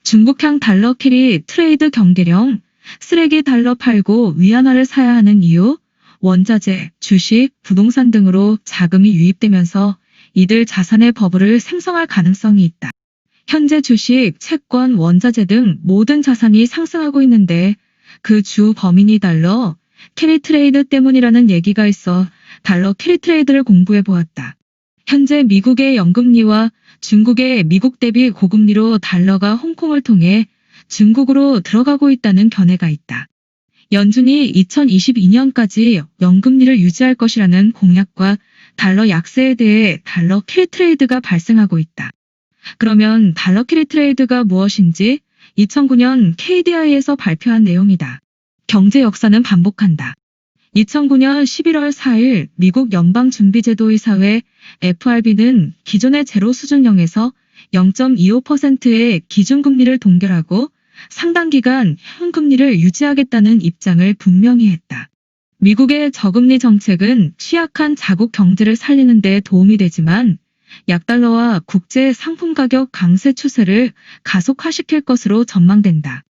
중국향 달러 캐리 트레이드 경계령, 쓰레기 달러 팔고 위안화를 사야 하는 이유, 원자재, 주식, 부동산 등으로 자금이 유입되면서 이들 자산의 버블을 생성할 가능성이 있다. 현재 주식, 채권, 원자재 등 모든 자산이 상승하고 있는데 그 주 범인이 달러 캐리 트레이드 때문이라는 얘기가 있어 달러 캐리 트레이드를 공부해 보았다. 현재 미국의 영금리와 중국의 미국 대비 고금리로 달러가 홍콩을 통해 중국으로 들어가고 있다는 견해가 있다. 연준이 2022년까지 영금리를 유지할 것이라는 공약과 달러 약세에 대해 달러 캐리 트레이드가 발생하고 있다. 그러면 달러 캐리 트레이드가 무엇인지 2009년 KDI에서 발표한 내용이다. 경제 역사는 반복한다. 2009년 11월 4일 미국 연방준비제도의사회 FRB는 기존의 제로 수준령에서 0.25%의 기준금리를 동결하고 상당 기간 현금리를 유지하겠다는 입장을 분명히 했다. 미국의 저금리 정책은 취약한 자국 경제를 살리는 데 도움이 되지만 약달러와 국제 상품 가격 강세 추세를 가속화시킬 것으로 전망된다.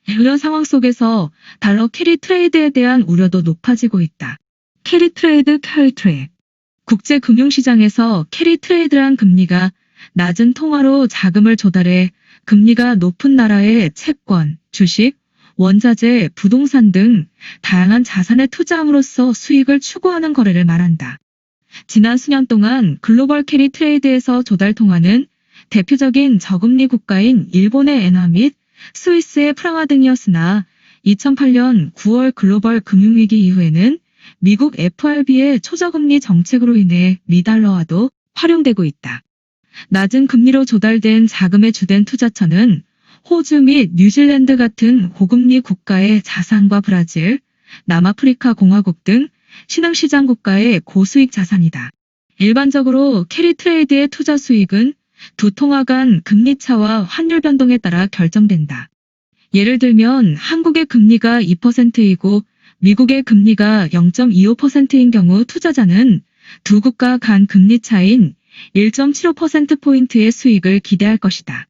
이런 상황 속에서 달러 캐리 트레이드에 대한 우려도 높아지고 있다. 캐리 트레이드, 캐리 트레이드. 국제 금융시장에서 캐리 트레이드란 금리가 낮은 통화로 자금을 조달해 금리가 높은 나라의 채권, 주식, 원자재, 부동산 등 다양한 자산에 투자함으로써 수익을 추구하는 거래를 말한다. 지난 수년 동안 글로벌 캐리 트레이드에서 조달 통화는 대표적인 저금리 국가인 일본의 엔화 및 스위스의 프랑화 등이었으나 2008년 9월 글로벌 금융위기 이후에는 미국 FRB의 초저금리 정책으로 인해 미달러화도 활용되고 있다. 낮은 금리로 조달된 자금의 주된 투자처는 호주 및 뉴질랜드 같은 고금리 국가의 자산과 브라질, 남아프리카 공화국 등 신흥시장 국가의 고수익 자산이다. 일반적으로 캐리 트레이드의 투자 수익은 두 통화 간 금리 차와 환율 변동에 따라 결정된다. 예를 들면 한국의 금리가 2%이고 미국의 금리가 0.25%인 경우 투자자는 두 국가 간 금리 차인 1.75%포인트의 수익을 기대할 것이다.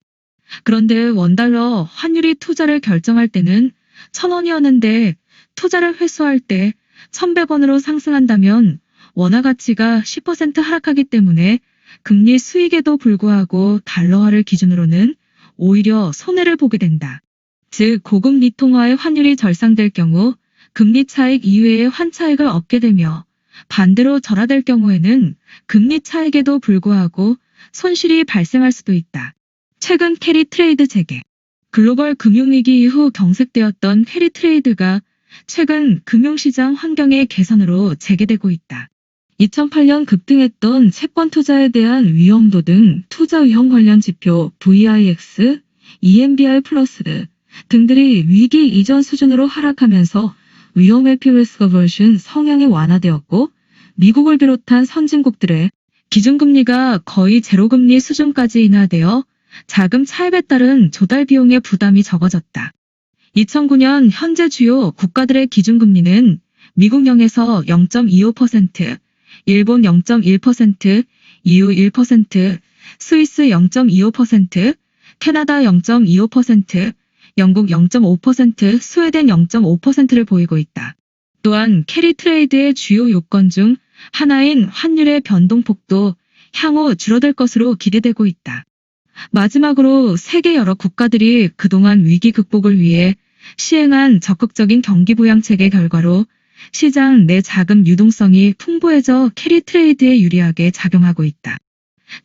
그런데 원달러 환율이 투자를 결정할 때는 1,000원이었는데 투자를 회수할 때 1,100원으로 상승한다면 원화 가치가 10% 하락하기 때문에 금리 수익에도 불구하고 달러화를 기준으로는 오히려 손해를 보게 된다. 즉 고금리 통화의 환율이 절상될 경우 금리 차익 이외의 환차익을 얻게 되며 반대로 절하될 경우에는 금리 차익에도 불구하고 손실이 발생할 수도 있다. 최근 캐리 트레이드 재개. 글로벌 금융위기 이후 경색되었던 캐리 트레이드가 최근 금융시장 환경의 개선으로 재개되고 있다. 2008년 급등했던 채권 투자에 대한 위험도 등 투자 위험 관련 지표 VIX, EMBI 플러스 등들이 위기 이전 수준으로 하락하면서 위험 회피 리스크 어버션 성향이 완화되었고 미국을 비롯한 선진국들의 기준금리가 거의 제로금리 수준까지 인하되어 자금 차입에 따른 조달 비용의 부담이 적어졌다. 2009년 현재 주요 국가들의 기준금리는 미국 0에서 0.25%, 일본 0.1%, EU 1%, 스위스 0.25%, 캐나다 0.25%, 영국 0.5%, 스웨덴 0.5%를 보이고 있다. 또한 캐리 트레이드의 주요 요건 중 하나인 환율의 변동폭도 향후 줄어들 것으로 기대되고 있다. 마지막으로 세계 여러 국가들이 그동안 위기 극복을 위해 시행한 적극적인 경기부양책의 결과로 시장 내 자금 유동성이 풍부해져 캐리 트레이드에 유리하게 작용하고 있다.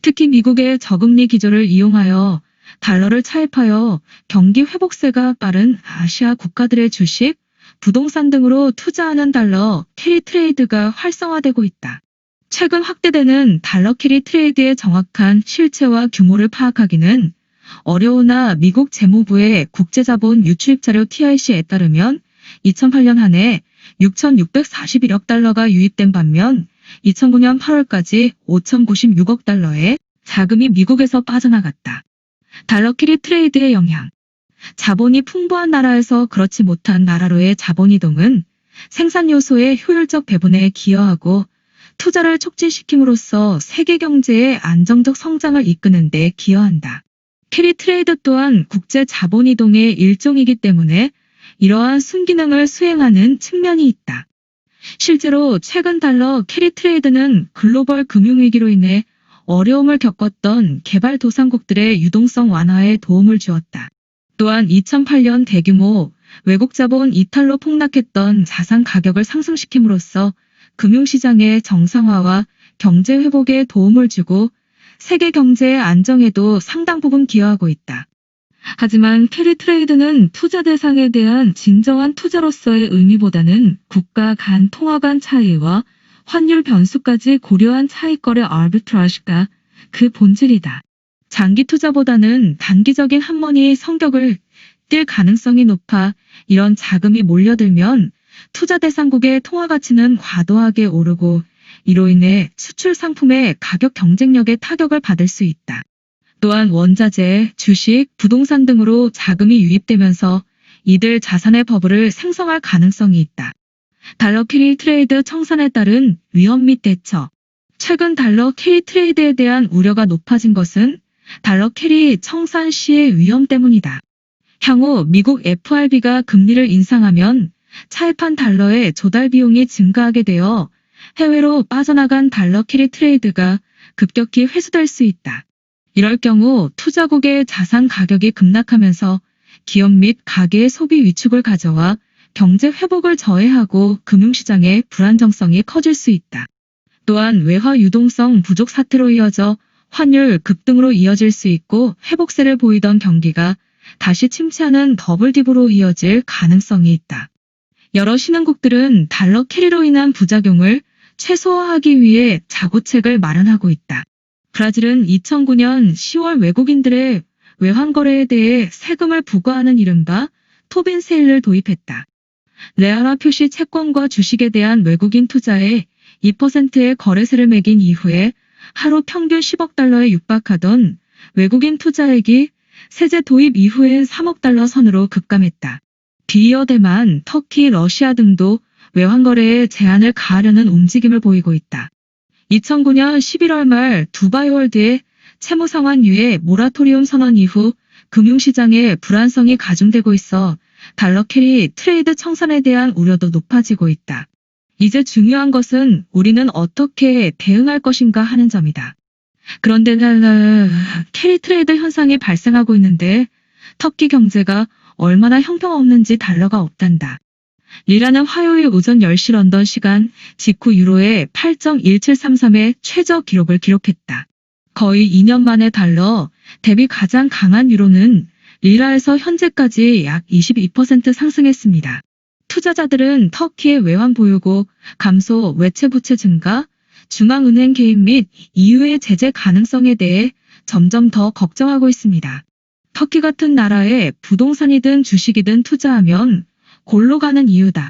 특히 미국의 저금리 기조를 이용하여 달러를 차입하여 경기 회복세가 빠른 아시아 국가들의 주식, 부동산 등으로 투자하는 달러 캐리 트레이드가 활성화되고 있다. 최근 확대되는 달러 캐리 트레이드의 정확한 실체와 규모를 파악하기는 어려우나 미국 재무부의 국제자본 유출입 자료 TIC에 따르면 2008년 한 해 6,641억 달러가 유입된 반면 2009년 8월까지 5,096억 달러의 자금이 미국에서 빠져나갔다. 달러 캐리 트레이드의 영향. 자본이 풍부한 나라에서 그렇지 못한 나라로의 자본 이동은 생산 요소의 효율적 배분에 기여하고 투자를 촉진시킴으로써 세계 경제의 안정적 성장을 이끄는 데 기여한다. 캐리 트레이드 또한 국제 자본 이동의 일종이기 때문에 이러한 순기능을 수행하는 측면이 있다. 실제로 최근 달러 캐리 트레이드는 글로벌 금융위기로 인해 어려움을 겪었던 개발도상국들의 유동성 완화에 도움을 주었다. 또한 2008년 대규모 외국 자본 이탈로 폭락했던 자산 가격을 상승시킴으로써 금융시장의 정상화와 경제 회복에 도움을 주고 세계 경제의 안정에도 상당 부분 기여하고 있다. 하지만 캐리 트레이드는 투자 대상에 대한 진정한 투자로서의 의미보다는 국가 간 통화 간 차이와 환율 변수까지 고려한 차익거래 아르비트라지가 그 본질이다. 장기 투자보다는 단기적인 한머니의 성격을 띌 가능성이 높아 이런 자금이 몰려들면 투자 대상국의 통화 가치는 과도하게 오르고 이로 인해 수출 상품의 가격 경쟁력에 타격을 받을 수 있다. 또한 원자재, 주식, 부동산 등으로 자금이 유입되면서 이들 자산의 버블을 생성할 가능성이 있다. 달러 캐리 트레이드 청산에 따른 위험 및 대처. 최근 달러 캐리 트레이드에 대한 우려가 높아진 것은 달러 캐리 청산 시의 위험 때문이다. 향후 미국 FRB가 금리를 인상하면 차입한 달러의 조달 비용이 증가하게 되어 해외로 빠져나간 달러 캐리 트레이드가 급격히 회수될 수 있다. 이럴 경우 투자국의 자산 가격이 급락하면서 기업 및 가계의 소비 위축을 가져와 경제 회복을 저해하고 금융시장의 불안정성이 커질 수 있다. 또한 외화 유동성 부족 사태로 이어져 환율 급등으로 이어질 수 있고 회복세를 보이던 경기가 다시 침체하는 더블딥으로 이어질 가능성이 있다. 여러 신흥국들은 달러 캐리로 인한 부작용을 최소화하기 위해 자구책을 마련하고 있다. 브라질은 2009년 10월 외국인들의 외환 거래에 대해 세금을 부과하는 이른바 토빈 세일을 도입했다. 레알화 표시 채권과 주식에 대한 외국인 투자에 2%의 거래세를 매긴 이후에 하루 평균 10억 달러에 육박하던 외국인 투자액이 세제 도입 이후엔 3억 달러 선으로 급감했다. 뒤이어 대만, 터키, 러시아 등도 외환 거래에 제한을 가하려는 움직임을 보이고 있다. 2009년 11월 말 두바이 월드의 채무 상환유예 모라토리움 선언 이후 금융시장의 불안성이 가중되고 있어 달러 캐리 트레이드 청산에 대한 우려도 높아지고 있다. 이제 중요한 것은 우리는 어떻게 대응할 것인가 하는 점이다. 그런데 달러 캐리 트레이드 현상이 발생하고 있는데 터키 경제가 얼마나 형편없는지 달러가 없단다. 리라는 화요일 오전 10시 런던 시간 직후 유로의 8.1733의 최저 기록을 기록했다. 거의 2년 만에 달러 대비 가장 강한 유로는 리라에서 현재까지 약 22% 상승했습니다. 투자자들은 터키의 외환 보유고 감소, 외채 부채 증가, 중앙은행 개입 및 EU의 제재 가능성에 대해 점점 더 걱정하고 있습니다. 터키 같은 나라에 부동산이든 주식이든 투자하면 골로 가는 이유다.